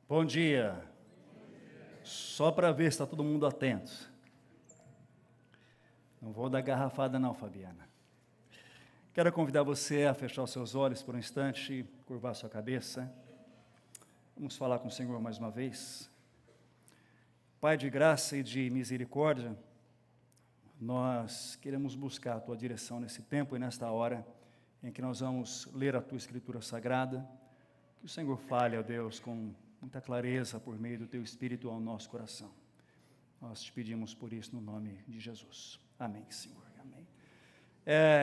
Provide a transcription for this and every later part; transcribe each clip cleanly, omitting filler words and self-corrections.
Bom dia. Só para ver se está todo mundo atento. Não vou dar garrafada não, Fabiana. Quero convidar você a fechar os seus olhos por um instante e curvar sua cabeça. Vamos falar com o Senhor mais uma vez. Pai de graça e de misericórdia, nós queremos buscar a Tua direção nesse tempo e nesta hora em que nós vamos ler a Tua Escritura Sagrada. Que o Senhor fale, ó Deus, com muita clareza por meio do Teu Espírito ao nosso coração. Nós te pedimos por isso no nome de Jesus. Amém, Senhor. Amém.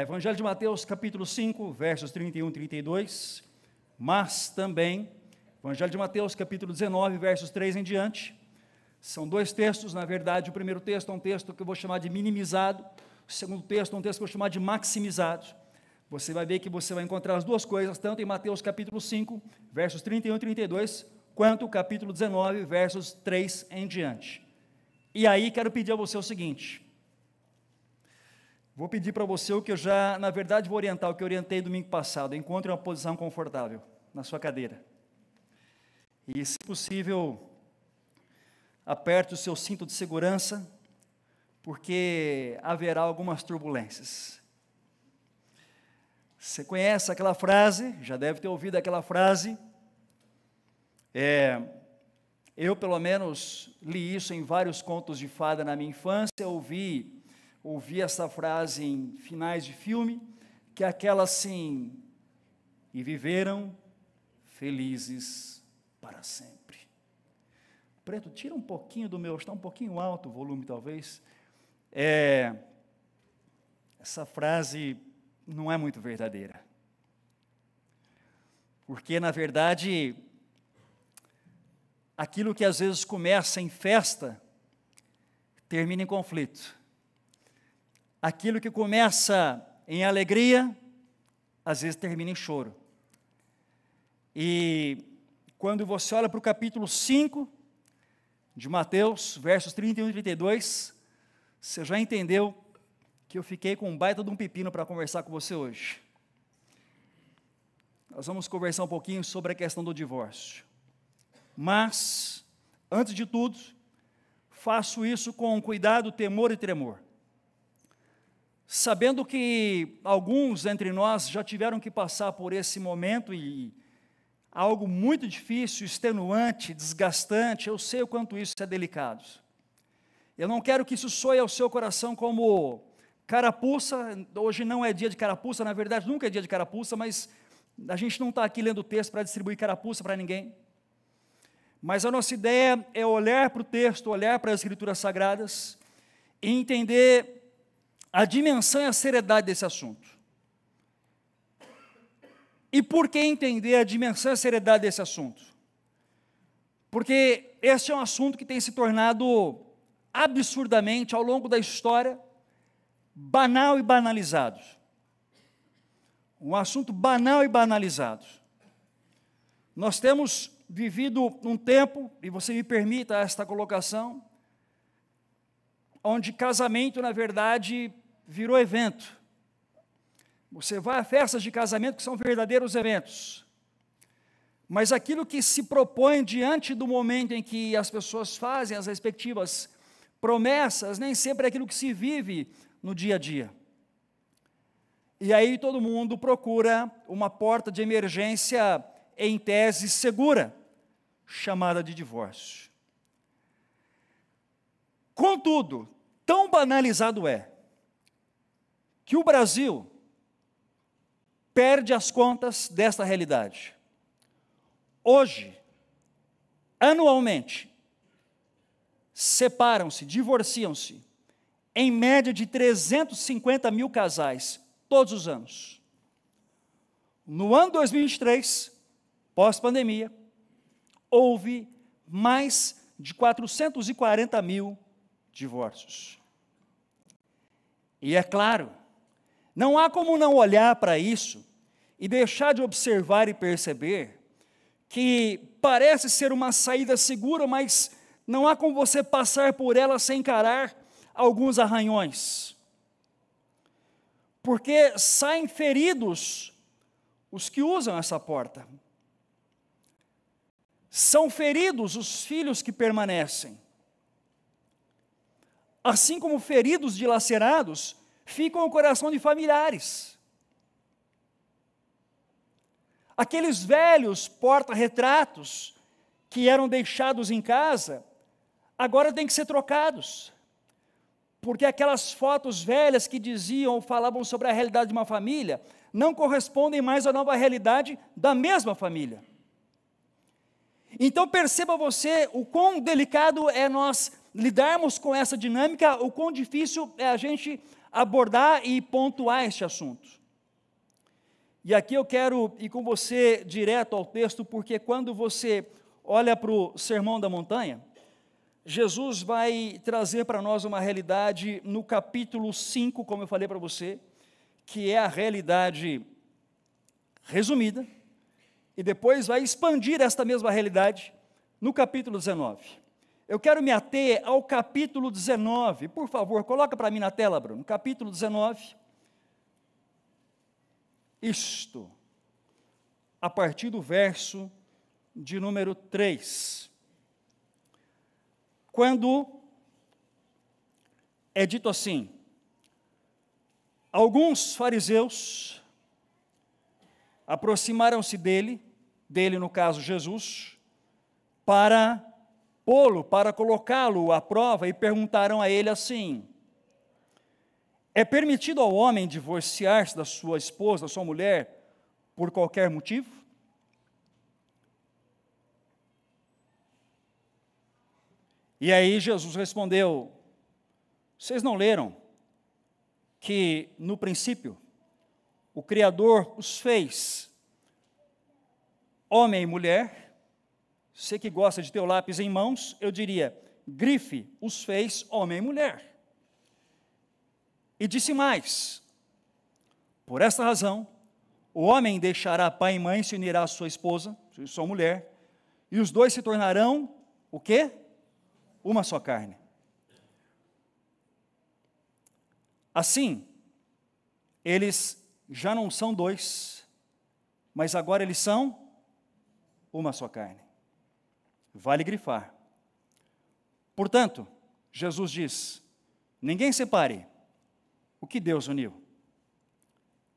Evangelho de Mateus, capítulo 5, versos 31 e 32, mas também Evangelho de Mateus, capítulo 19, versos 3 em diante. São dois textos, na verdade. O primeiro texto é um texto que eu vou chamar de minimizado, o segundo texto é um texto que eu vou chamar de maximizado. Você vai ver que você vai encontrar as duas coisas, tanto em Mateus capítulo 5, versos 31 e 32, quanto capítulo 19, versos 3 em diante. E aí quero pedir a você o seguinte, vou pedir para você o que eu já, na verdade, vou orientar, o que eu orientei domingo passado. Encontre uma posição confortável na sua cadeira. E, se possível, aperte o seu cinto de segurança, porque haverá algumas turbulências. Você conhece aquela frase, já deve ter ouvido aquela frase. Eu, pelo menos, li isso em vários contos de fada na minha infância, ouvi essa frase em finais de filme, que é aquela assim, e viveram felizes para sempre. Preto, tira um pouquinho do meu, está um pouquinho alto o volume talvez. Essa frase não é muito verdadeira. Porque, na verdade, aquilo que às vezes começa em festa, termina em conflito. Aquilo que começa em alegria, às vezes termina em choro. E quando você olha para o capítulo 5 de Mateus, versos 31 e 32, você já entendeu que eu fiquei com um baita de um pepino para conversar com você hoje. Nós vamos conversar um pouquinho sobre a questão do divórcio. Mas, antes de tudo, faço isso com cuidado, temor e tremor. Sabendo que alguns entre nós já tiveram que passar por esse momento e algo muito difícil, extenuante, desgastante, eu sei o quanto isso é delicado. Eu não quero que isso soe ao seu coração como carapuça. Hoje não é dia de carapuça, na verdade nunca é dia de carapuça, mas a gente não está aqui lendo o texto para distribuir carapuça para ninguém. Mas a nossa ideia é olhar para o texto, olhar para as Escrituras Sagradas e entender a dimensão e a seriedade desse assunto. E por que entender a dimensão e a seriedade desse assunto? Porque esse é um assunto que tem se tornado absurdamente, ao longo da história, banal e banalizado. Um assunto banal e banalizado. Nós temos vivido um tempo, e você me permita esta colocação, onde casamento, na verdade, virou evento. Você vai a festas de casamento que são verdadeiros eventos. Mas aquilo que se propõe diante do momento em que as pessoas fazem as respectivas promessas, nem sempre é aquilo que se vive no dia a dia. E aí todo mundo procura uma porta de emergência, em tese segura, chamada de divórcio. Contudo, tão banalizado é, que o Brasil perde as contas desta realidade. Hoje, anualmente, separam-se, divorciam-se, em média de 350 mil casais, todos os anos. No ano 2023, pós-pandemia, houve mais de 440 mil divórcios. E é claro, não há como não olhar para isso e deixar de observar e perceber que parece ser uma saída segura, mas não há como você passar por ela sem encarar alguns arranhões. Porque saem feridos os que usam essa porta. São feridos os filhos que permanecem. Assim como feridos dilacerados ficam o coração de familiares. Aqueles velhos porta-retratos que eram deixados em casa, agora têm que ser trocados. Porque aquelas fotos velhas que diziam ou falavam sobre a realidade de uma família, não correspondem mais à nova realidade da mesma família. Então perceba você o quão delicado é nós lidarmos com essa dinâmica, o quão difícil é a gente abordar e pontuar este assunto. E aqui eu quero ir com você direto ao texto, porque quando você olha para o Sermão da Montanha, Jesus vai trazer para nós uma realidade no capítulo 5, como eu falei para você, que é a realidade resumida, e depois vai expandir esta mesma realidade no capítulo 19. Eu quero me ater ao capítulo 19, por favor, coloca para mim na tela, Bruno, capítulo 19, isto, a partir do verso de número 3. Quando é dito assim: alguns fariseus aproximaram-se dele no caso Jesus, para pô-lo, para colocá-lo à prova, e perguntaram a ele assim: é permitido ao homem divorciar-se da sua esposa, da sua mulher, por qualquer motivo? E aí Jesus respondeu: vocês não leram que no princípio o Criador os fez homem e mulher? Você que gosta de ter o lápis em mãos, eu diria, grife, os fez homem e mulher. E disse mais: por esta razão, o homem deixará pai e mãe, se unirá à sua esposa, sua mulher, e os dois se tornarão, o quê? Uma só carne. Assim, eles já não são dois, mas agora eles são uma só carne. Vale grifar. Portanto, Jesus diz: ninguém separe o que Deus uniu.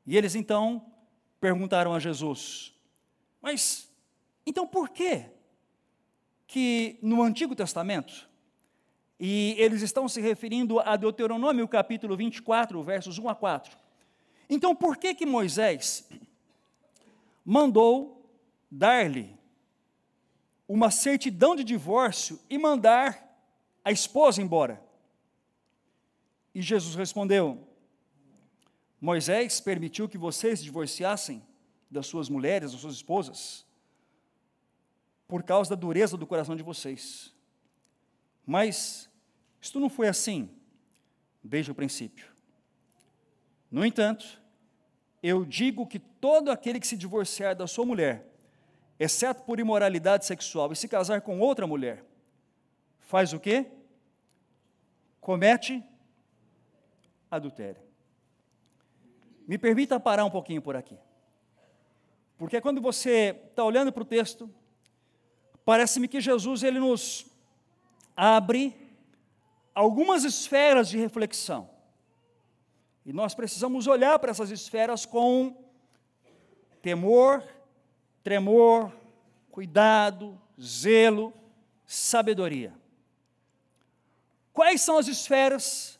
E eles então perguntaram a Jesus: mas, então por quê que no Antigo Testamento, e eles estão se referindo a Deuteronômio capítulo 24, versos 1 a 4, então por que Moisés mandou dar-lhe uma certidão de divórcio e mandar a esposa embora? E Jesus respondeu: Moisés permitiu que vocês divorciassem das suas mulheres, das suas esposas, por causa da dureza do coração de vocês. Mas isto não foi assim desde o princípio. No entanto, eu digo que todo aquele que se divorciar da sua mulher, exceto por imoralidade sexual, e se casar com outra mulher, faz o quê? Comete adultério. Me permita parar um pouquinho por aqui. Porque quando você está olhando para o texto, parece-me que Jesus ele nos abre algumas esferas de reflexão. E nós precisamos olhar para essas esferas com temor, tremor, cuidado, zelo, sabedoria. Quais são as esferas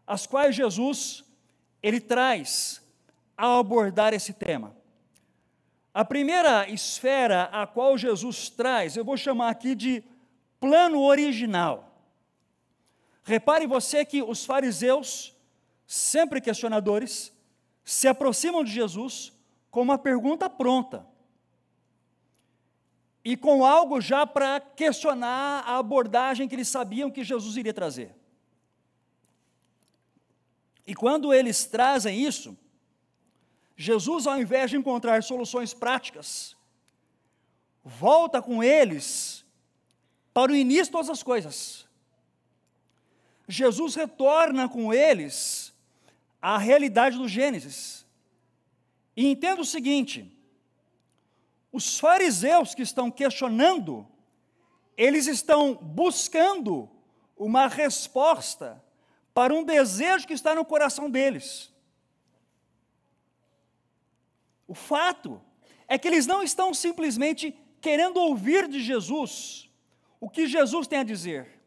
as quais Jesus ele traz ao abordar esse tema? A primeira esfera a qual Jesus traz, eu vou chamar aqui de plano original. Repare você que os fariseus, sempre questionadores, se aproximam de Jesus com uma pergunta pronta e com algo já para questionar a abordagem que eles sabiam que Jesus iria trazer. E quando eles trazem isso, Jesus, ao invés de encontrar soluções práticas, volta com eles para o início de todas as coisas. Jesus retorna com eles à realidade do Gênesis. E entenda o seguinte: os fariseus que estão questionando eles estão buscando uma resposta para um desejo que está no coração deles. O fato é que eles não estão simplesmente querendo ouvir de Jesus o que Jesus tem a dizer.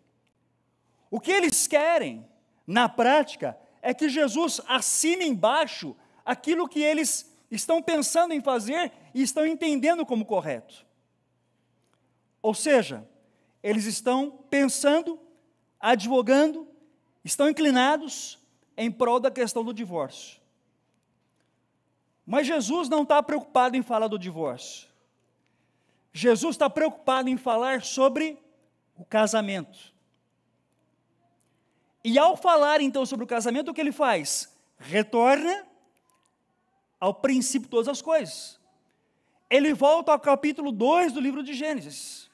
O que eles querem, na prática, é que Jesus assine embaixo aquilo que eles estão pensando em fazer e estão entendendo como correto. Ou seja, eles estão pensando, advogando, estão inclinados em prol da questão do divórcio. Mas Jesus não está preocupado em falar do divórcio. Jesus está preocupado em falar sobre o casamento. E ao falar então sobre o casamento, o que ele faz? Retorna ao princípio de todas as coisas. Ele volta ao capítulo 2 do livro de Gênesis.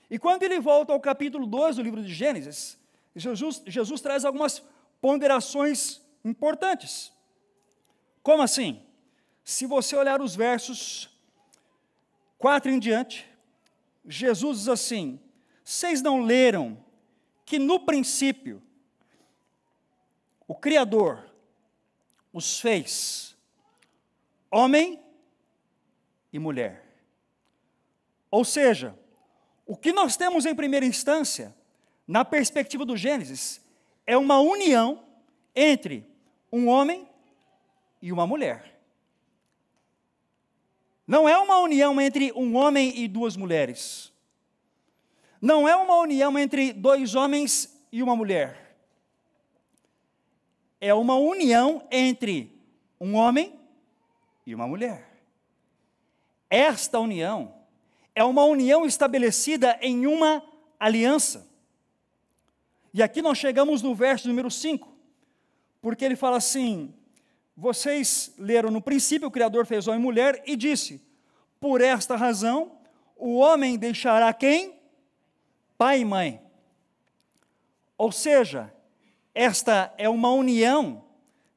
E quando ele volta ao capítulo 2 do livro de Gênesis, Jesus traz algumas ponderações importantes. Como assim? Se você olhar os versos 4 em diante, Jesus diz assim: vocês não leram que no princípio o Criador os fez homem e mulher? Ou seja, o que nós temos em primeira instância, na perspectiva do Gênesis, é uma união entre um homem e uma mulher. Não é uma união entre um homem e duas mulheres. Não é uma união entre dois homens e uma mulher. É uma união entre um homem e uma mulher. Esta união é uma união estabelecida em uma aliança. E aqui nós chegamos no verso número 5, porque ele fala assim: vocês leram no princípio, o Criador fez homem e mulher e disse: por esta razão, o homem deixará quem? Pai e mãe. Ou seja, esta é uma união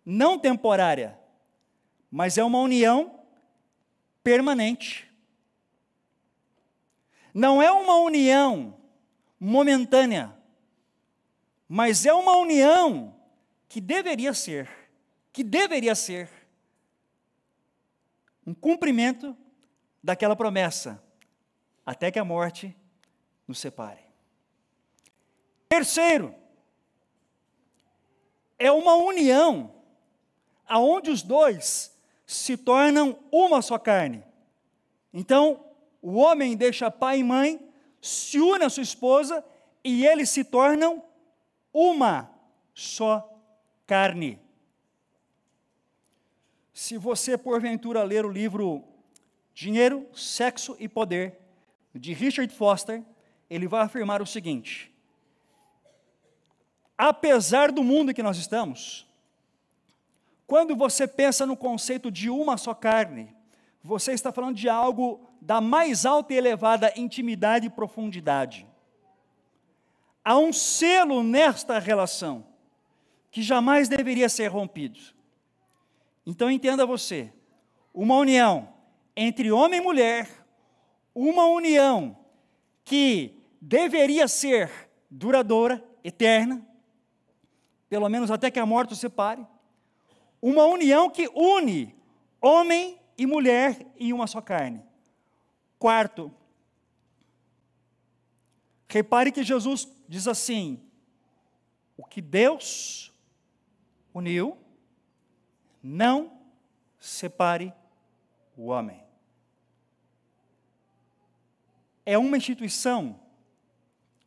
não temporária, mas é uma união permanente. Não é uma união momentânea, mas é uma união que deveria ser um cumprimento daquela promessa, até que a morte nos separe. Terceiro, é uma união aonde os dois se tornam uma só carne. Então, o homem deixa pai e mãe, se une à sua esposa e eles se tornam uma só carne. Se você, porventura, ler o livro Dinheiro, Sexo e Poder, de Richard Foster, ele vai afirmar o seguinte: apesar do mundo em que nós estamos, quando você pensa no conceito de uma só carne, você está falando de algo da mais alta e elevada intimidade e profundidade. Há um selo nesta relação que jamais deveria ser rompido. Então entenda você, uma união entre homem e mulher, uma união que deveria ser duradoura, eterna, pelo menos até que a morte os separe, uma união que une homem e mulher em uma só carne. Quarto, repare que Jesus diz assim: o que Deus uniu, não separe o homem. É uma instituição,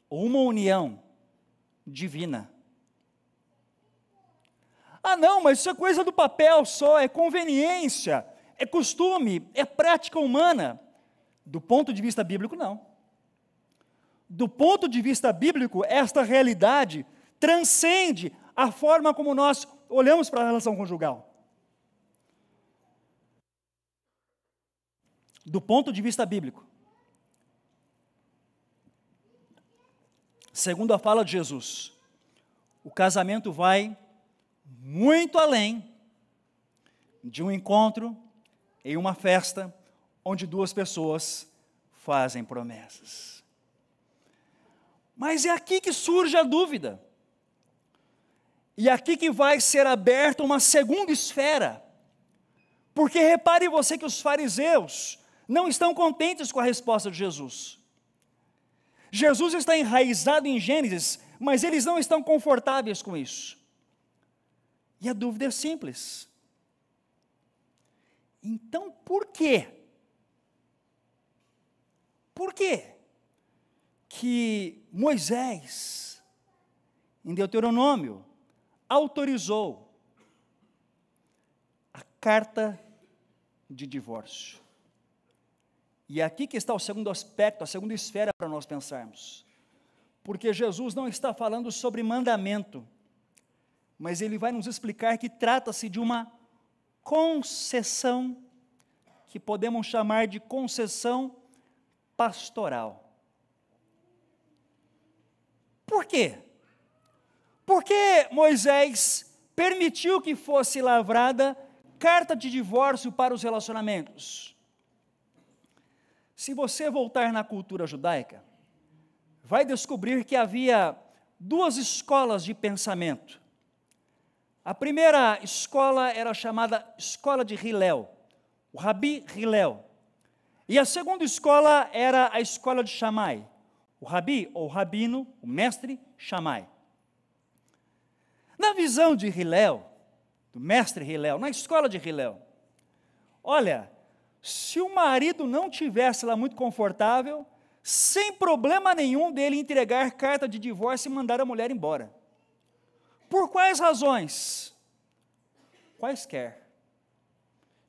ou uma união divina. Ah, não, mas isso é coisa do papel só, é conveniência, é costume, é prática humana. Do ponto de vista bíblico, não. Do ponto de vista bíblico, esta realidade transcende a forma como nós olhamos para a relação conjugal. Do ponto de vista bíblico, segundo a fala de Jesus, o casamento vai muito além de um encontro em uma festa onde duas pessoas fazem promessas. Mas é aqui que surge a dúvida. E aqui que vai ser aberta uma segunda esfera. Porque repare você que os fariseus não estão contentes com a resposta de Jesus. Jesus está enraizado em Gênesis, mas eles não estão confortáveis com isso. E a dúvida é simples. Então, por quê? Por quê que Moisés, em Deuteronômio, autorizou a carta de divórcio? E é aqui que está o segundo aspecto, a segunda esfera para nós pensarmos. Porque Jesus não está falando sobre mandamento, mas ele vai nos explicar que trata-se de uma concessão, que podemos chamar de concessão pastoral. Por quê? Porque Moisés permitiu que fosse lavrada carta de divórcio para os relacionamentos. Se você voltar na cultura judaica, vai descobrir que havia duas escolas de pensamento. A primeira escola era chamada escola de Hillel, o Rabi Hillel. E a segunda escola era a escola de Shammai, o Rabi, ou rabino, o mestre Shammai. Na visão de Hillel, do mestre Hillel, na escola de Hillel, olha, se o marido não tivesse lá muito confortável, sem problema nenhum dele entregar carta de divórcio e mandar a mulher embora. Por quais razões? Quaisquer.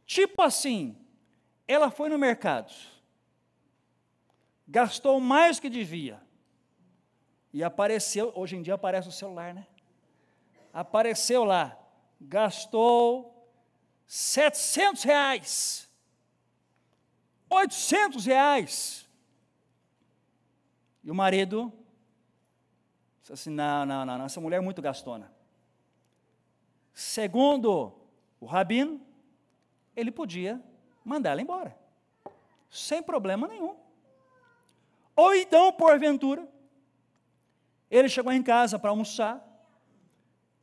Tipo assim, ela foi no mercado, gastou mais do que devia, e apareceu, hoje em dia aparece o celular, né? Apareceu lá, gastou R$700, R$800, e o marido disse assim, não, essa mulher é muito gastona. Segundo o rabino, ele podia mandar ela embora, sem problema nenhum. Ou então, porventura, ele chegou em casa para almoçar,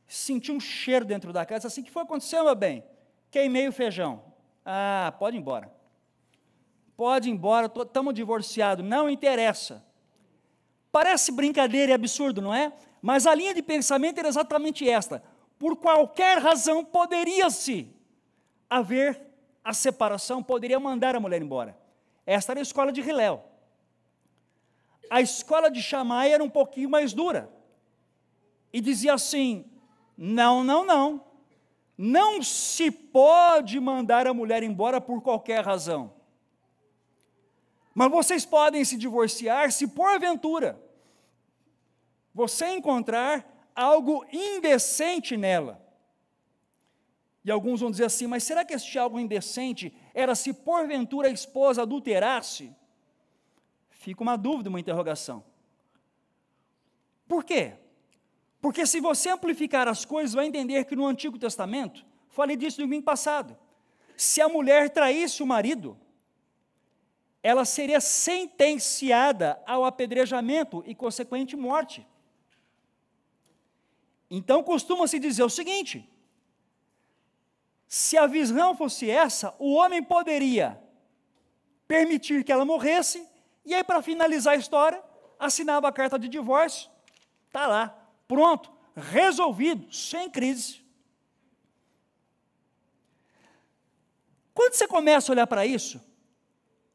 sentiu um cheiro dentro da casa, assim, que foi acontecendo, meu bem? Queimei o feijão. Ah, pode ir embora. Pode ir embora, estamos divorciados, não interessa. Parece brincadeira e absurdo, não é? Mas a linha de pensamento era exatamente esta. Por qualquer razão, poderia-se haver a separação, poderia mandar a mulher embora. Esta era a escola de Hillel. A escola de Shammai era um pouquinho mais dura. E dizia assim, não se pode mandar a mulher embora por qualquer razão. Mas vocês podem se divorciar se porventura você encontrar algo indecente nela. E alguns vão dizer assim, mas será que este algo indecente era se porventura a esposa adulterasse? Fica uma dúvida, uma interrogação. Por quê? Porque se você amplificar as coisas, vai entender que no Antigo Testamento, falei disso no domingo passado, se a mulher traísse o marido, ela seria sentenciada ao apedrejamento e consequente morte. Então costuma-se dizer o seguinte, se a visão fosse essa, o homem poderia permitir que ela morresse, e aí para finalizar a história, assinava a carta de divórcio, está lá, pronto, resolvido, sem crise. Quando você começa a olhar para isso,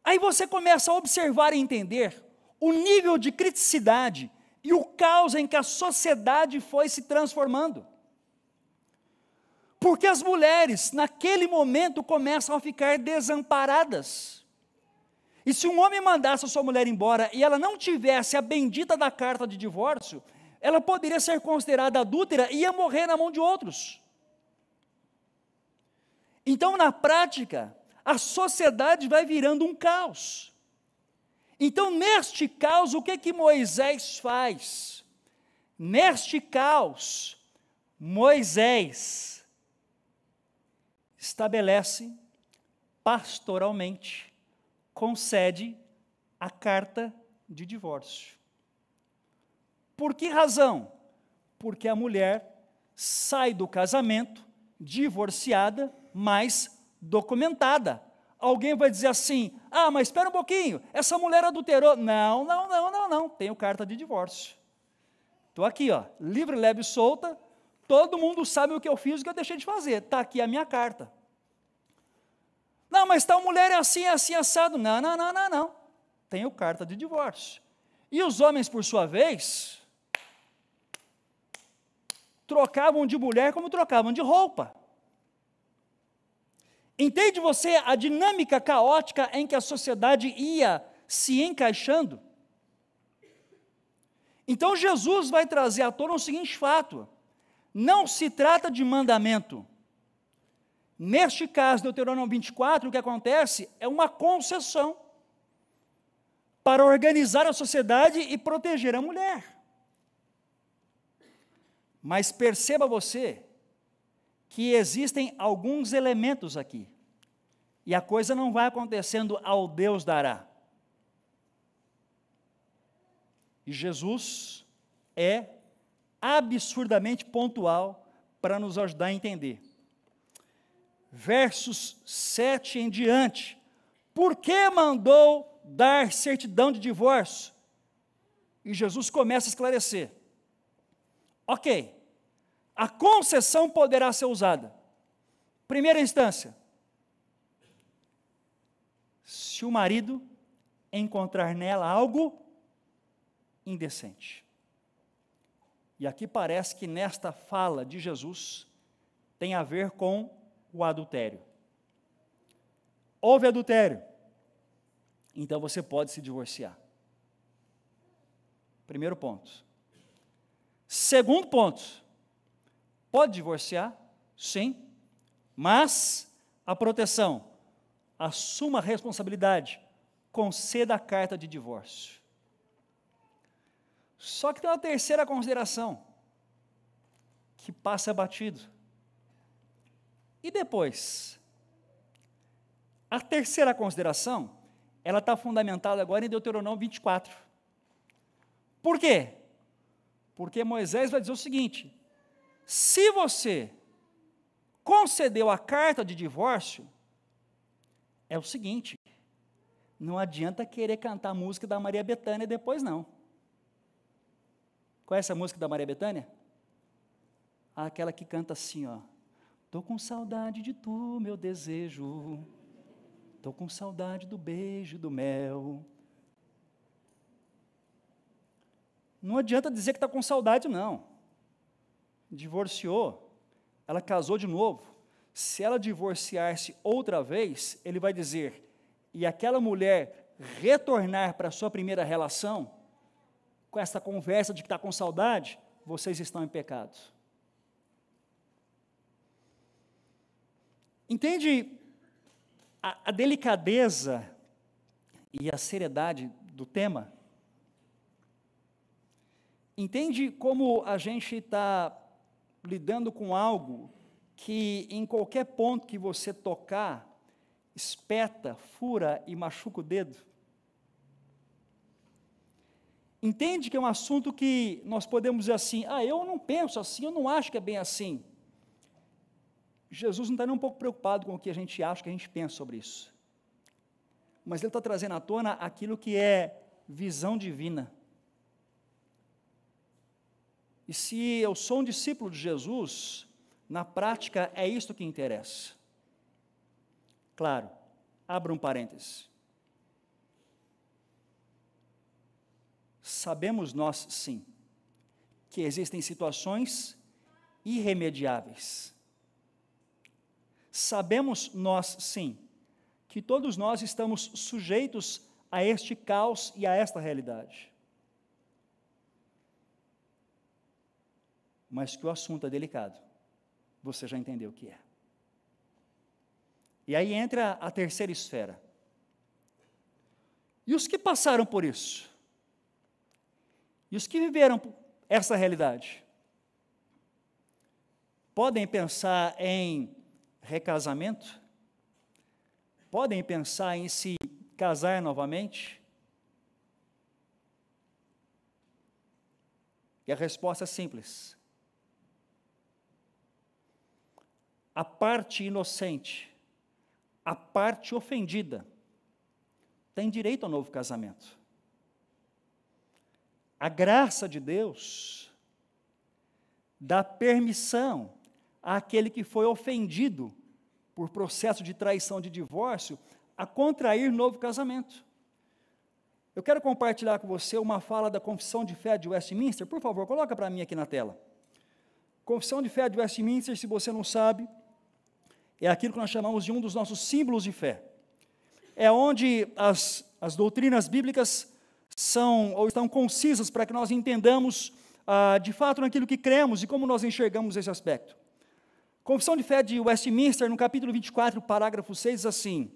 aí você começa a observar e entender o nível de criticidade e o caos em que a sociedade foi se transformando. Porque as mulheres, naquele momento, começam a ficar desamparadas. E se um homem mandasse a sua mulher embora e ela não tivesse a bendita da carta de divórcio, ela poderia ser considerada adúltera e ia morrer na mão de outros. Então, na prática, a sociedade vai virando um caos. Então, neste caos, o que Moisés faz? Neste caos, Moisés estabelece pastoralmente, concede a carta de divórcio. Por que razão? Porque a mulher sai do casamento divorciada, mas documentada. Alguém vai dizer assim, mas espera um pouquinho, essa mulher adulterou. Não, tenho carta de divórcio. Estou aqui, livre, leve e solta, todo mundo sabe o que eu fiz e o que eu deixei de fazer, está aqui a minha carta. Não, mas tal mulher é assim, assado. Não, tenho carta de divórcio. E os homens, por sua vez, trocavam de mulher como trocavam de roupa. Entende você a dinâmica caótica em que a sociedade ia se encaixando? Então Jesus vai trazer à tona o seguinte fato: não se trata de mandamento. Neste caso, Deuteronômio 24, o que acontece é uma concessão para organizar a sociedade e proteger a mulher. Mas perceba você que existem alguns elementos aqui, e a coisa não vai acontecendo ao Deus dará. E Jesus é absurdamente pontual para nos ajudar a entender. Versos 7 em diante, por que mandou dar certidão de divórcio? E Jesus começa a esclarecer. Ok, a concessão poderá ser usada. Primeira instância, se o marido encontrar nela algo indecente. E aqui parece que nesta fala de Jesus tem a ver com o adultério. Houve adultério, então você pode se divorciar. Primeiro ponto. Segundo ponto, pode divorciar? Sim, mas a proteção, assuma a responsabilidade, conceda a carta de divórcio. Só que tem uma terceira consideração, que passa batido. E depois? A terceira consideração, ela está fundamentada agora em Deuteronômio 24. Por quê? Porque Moisés vai dizer o seguinte: se você concedeu a carta de divórcio, é o seguinte, não adianta querer cantar a música da Maria Bethânia depois, não. Conhece a música da Maria Bethânia? Aquela que canta assim, tô com saudade de tu, meu desejo, tô com saudade do beijo, do mel. Não adianta dizer que está com saudade, não. Divorciou, ela casou de novo. Se ela divorciar-se outra vez, ele vai dizer, e aquela mulher retornar para a sua primeira relação, com essa conversa de que está com saudade, vocês estão em pecado. Entende a delicadeza e a seriedade do tema? Entende como a gente está lidando com algo que em qualquer ponto que você tocar, espeta, fura e machuca o dedo? Entende que é um assunto que nós podemos dizer assim, eu não penso assim, eu não acho que é bem assim. Jesus não está nem um pouco preocupado com o que a gente acha, o que a gente pensa sobre isso. Mas ele está trazendo à tona aquilo que é visão divina. E se eu sou um discípulo de Jesus, na prática é isto que interessa. Claro, abra um parêntese. Sabemos nós, sim, que existem situações irremediáveis. Sabemos nós, sim, que todos nós estamos sujeitos a este caos e a esta realidade. Mas que o assunto é delicado, você já entendeu o que é. E aí entra a terceira esfera. E os que passaram por isso? E os que viveram essa realidade? Podem pensar em recasamento? Podem pensar em se casar novamente? E a resposta é simples. A parte inocente, a parte ofendida, tem direito ao novo casamento. A graça de Deus dá permissão àquele que foi ofendido por processo de traição de divórcio a contrair novo casamento. Eu quero compartilhar com você uma fala da Confissão de Fé de Westminster. Por favor, coloca para mim aqui na tela. Confissão de Fé de Westminster, se você não sabe, é aquilo que nós chamamos de um dos nossos símbolos de fé. É onde as doutrinas bíblicas estão concisas para que nós entendamos de fato naquilo que cremos e como nós enxergamos esse aspecto. Confissão de Fé de Westminster, no capítulo 24, parágrafo 6, diz assim: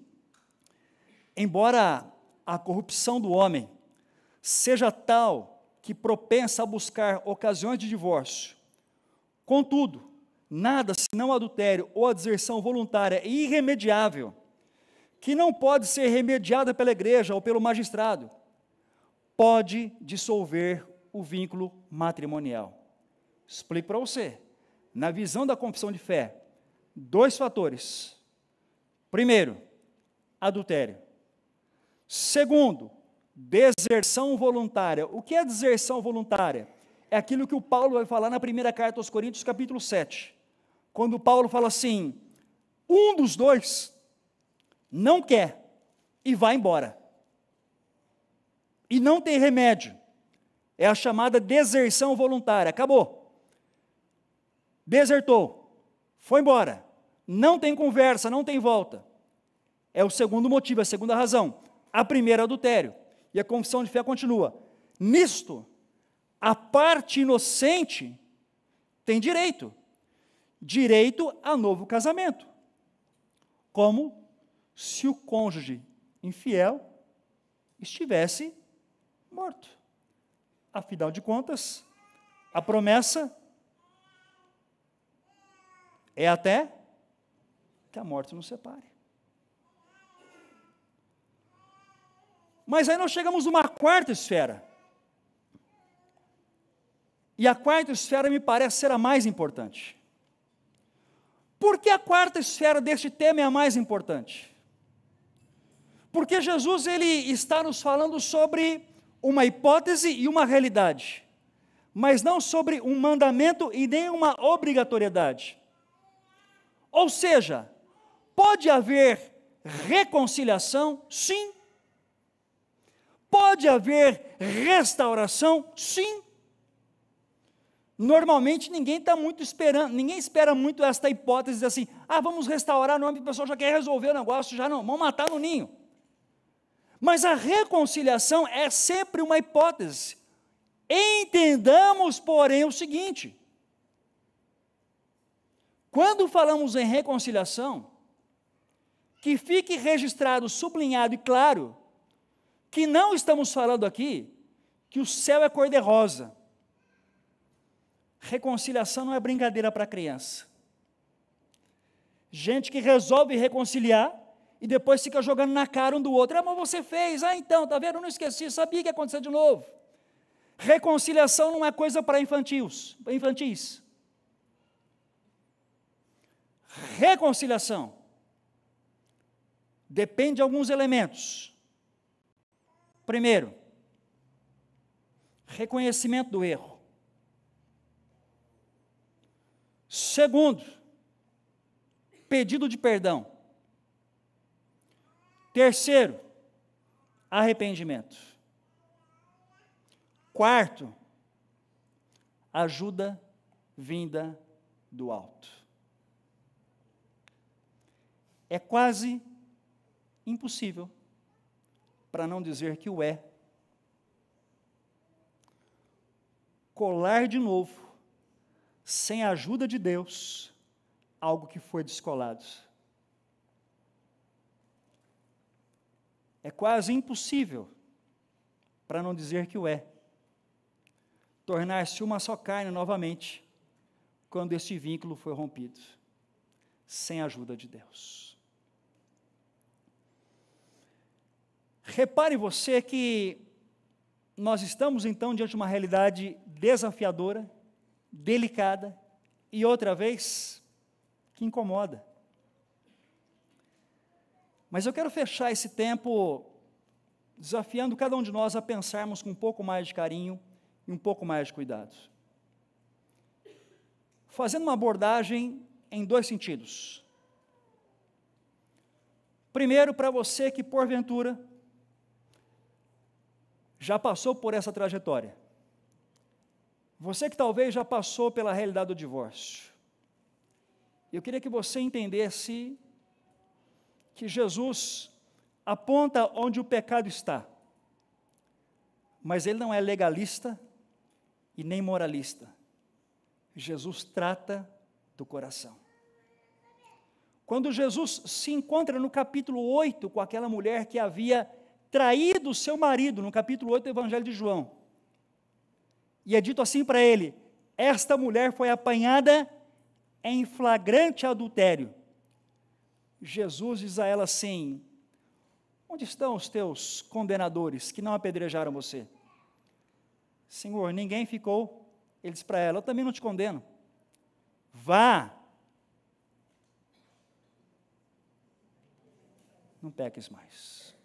embora a corrupção do homem seja tal que propensa a buscar ocasiões de divórcio, contudo, nada senão adultério ou a deserção voluntária e irremediável, que não pode ser remediada pela igreja ou pelo magistrado, pode dissolver o vínculo matrimonial. Explico para você. Na visão da confissão de fé, 2 fatores. Primeiro, adultério. Segundo, deserção voluntária. O que é deserção voluntária? É aquilo que o Paulo vai falar na primeira carta aos Coríntios, capítulo 7. Quando Paulo fala assim, um dos dois não quer e vai embora. E não tem remédio. É a chamada deserção voluntária. Acabou. Desertou. Foi embora. Não tem conversa, não tem volta. É o segundo motivo, a segunda razão. A primeira, adultério. E a confissão de fé continua. Nisto, a parte inocente tem direito. Direito a novo casamento. Como se o cônjuge infiel estivesse morto. Afinal de contas, a promessa é até que a morte nos separe. Mas aí nós chegamos numa quarta esfera. E a quarta esfera me parece ser a mais importante. Por que a quarta esfera deste tema é a mais importante? Porque Jesus ele está nos falando sobre uma hipótese e uma realidade, mas não sobre um mandamento e nem uma obrigatoriedade. Ou seja, pode haver reconciliação? Sim. Pode haver restauração? Sim. Normalmente ninguém está muito esperando, ninguém espera muito esta hipótese de assim, vamos restaurar, não, a pessoa já quer resolver o negócio, já não, vamos matar no ninho. Mas a reconciliação é sempre uma hipótese. Entendamos, porém, o seguinte: quando falamos em reconciliação, que fique registrado, sublinhado e claro, que não estamos falando aqui que o céu é cor-de-rosa. Reconciliação não é brincadeira para criança. Gente que resolve reconciliar e depois fica jogando na cara um do outro. Mas você fez, então, tá vendo? Eu não esqueci, sabia que ia acontecer de novo. Reconciliação não é coisa para infantis. Reconciliação depende de alguns elementos. Primeiro, reconhecimento do erro. Segundo, pedido de perdão. Terceiro, arrependimento. Quarto, ajuda vinda do alto. É quase impossível, para não dizer que o é, colar de novo, sem a ajuda de Deus, algo que foi descolado. É quase impossível, para não dizer que o é, tornar-se uma só carne novamente, quando este vínculo foi rompido, sem a ajuda de Deus. Repare você que nós estamos então diante de uma realidade desafiadora, delicada e outra vez que incomoda. Mas eu quero fechar esse tempo desafiando cada um de nós a pensarmos com um pouco mais de carinho e um pouco mais de cuidado. Fazendo uma abordagem em dois sentidos. Primeiro, para você que porventura já passou por essa trajetória. Você que talvez já passou pela realidade do divórcio. Eu queria que você entendesse que Jesus aponta onde o pecado está, mas ele não é legalista e nem moralista. Jesus trata do coração. Quando Jesus se encontra no capítulo 8 com aquela mulher que havia traído o seu marido, no capítulo 8 do Evangelho de João, e é dito assim para ele: esta mulher foi apanhada em flagrante adultério. Jesus diz a ela assim: onde estão os teus condenadores que não apedrejaram você? Senhor, ninguém ficou. Ele diz para ela: eu também não te condeno. Vá. Não peques mais.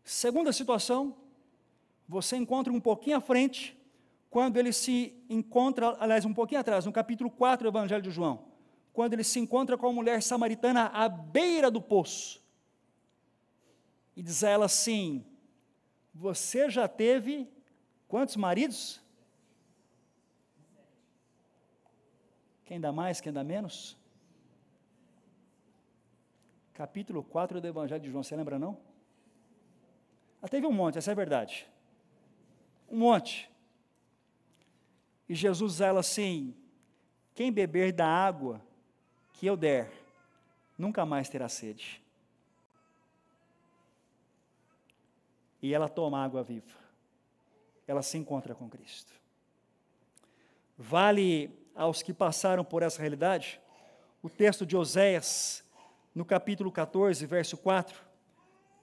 Segunda situação, você encontra um pouquinho à frente, quando ele se encontra, aliás, um pouquinho atrás, no capítulo 4 do Evangelho de João, quando ele se encontra com a mulher samaritana à beira do poço, e diz a ela assim: você já teve quantos maridos? Quem dá mais, quem dá menos? Capítulo 4 do Evangelho de João, você lembra não? Teve um monte, essa é a verdade. Um monte. E Jesus diz a ela assim: quem beber da água que eu der, nunca mais terá sede. E ela toma água viva. Ela se encontra com Cristo. Vale aos que passaram por essa realidade o texto de Oséias, no capítulo 14, verso 4,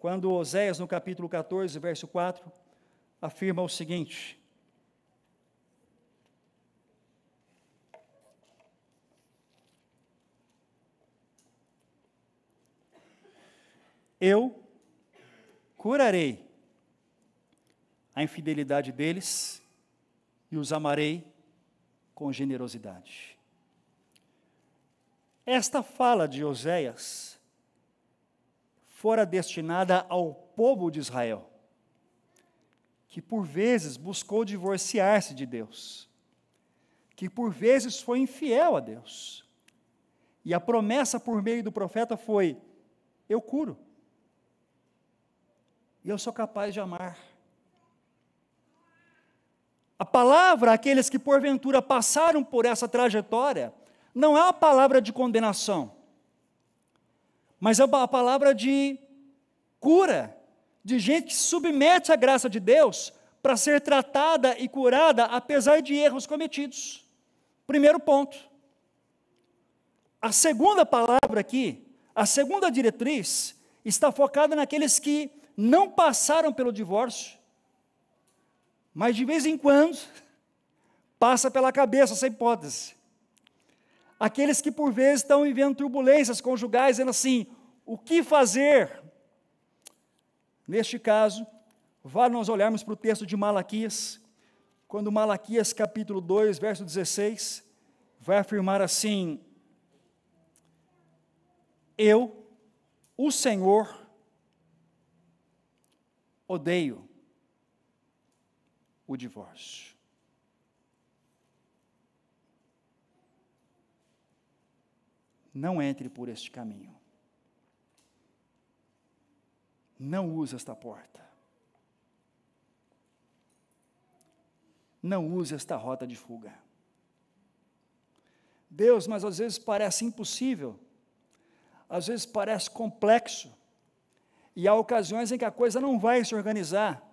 quando Oséias, no capítulo 14, verso 4, afirma o seguinte: eu curarei a infidelidade deles e os amarei com generosidade. Esta fala de Oséias fora destinada ao povo de Israel, que por vezes buscou divorciar-se de Deus, que por vezes foi infiel a Deus. E a promessa por meio do profeta foi: eu curo, e eu sou capaz de amar. A palavra àqueles que porventura passaram por essa trajetória não é uma palavra de condenação, mas é uma palavra de cura, de gente que se submete à graça de Deus para ser tratada e curada apesar de erros cometidos. Primeiro ponto. A segunda palavra aqui, a segunda diretriz, está focada naqueles que não passaram pelo divórcio, mas de vez em quando passa pela cabeça essa hipótese. Aqueles que por vezes estão vivendo turbulências conjugais, dizendo assim: o que fazer? Neste caso, vale nós olharmos para o texto de Malaquias, quando Malaquias capítulo 2, verso 16, vai afirmar assim: eu, o Senhor, odeio o divórcio. Não entre por este caminho. Não use esta porta. Não use esta rota de fuga. Deus, mas às vezes parece impossível, às vezes parece complexo, e há ocasiões em que a coisa não vai se organizar.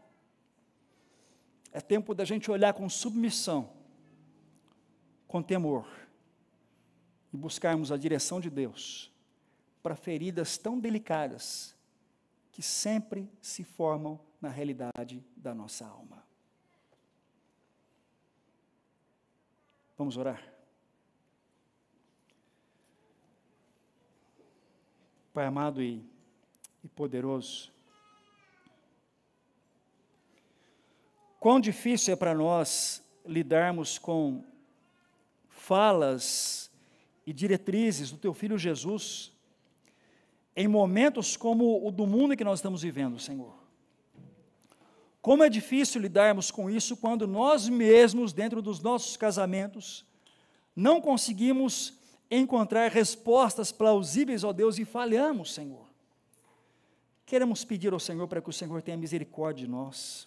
É tempo da gente olhar com submissão, com temor, e buscarmos a direção de Deus para feridas tão delicadas que sempre se formam na realidade da nossa alma. Vamos orar? Pai amado e poderoso, quão difícil é para nós lidarmos com falas e diretrizes do Teu Filho Jesus, em momentos como o do mundo que nós estamos vivendo, Senhor. Como é difícil lidarmos com isso quando nós mesmos, dentro dos nossos casamentos, não conseguimos encontrar respostas plausíveis, ó Deus, e falhamos, Senhor. Queremos pedir ao Senhor para que o Senhor tenha misericórdia de nós,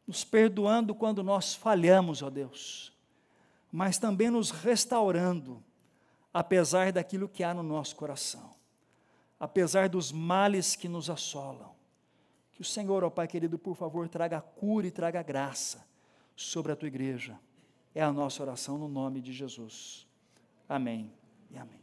nos perdoando quando nós falhamos, ó Deus, mas também nos restaurando, apesar daquilo que há no nosso coração, apesar dos males que nos assolam. Que o Senhor, ó Pai querido, por favor, traga cura e traga graça sobre a Tua igreja. É a nossa oração no nome de Jesus. Amém e amém.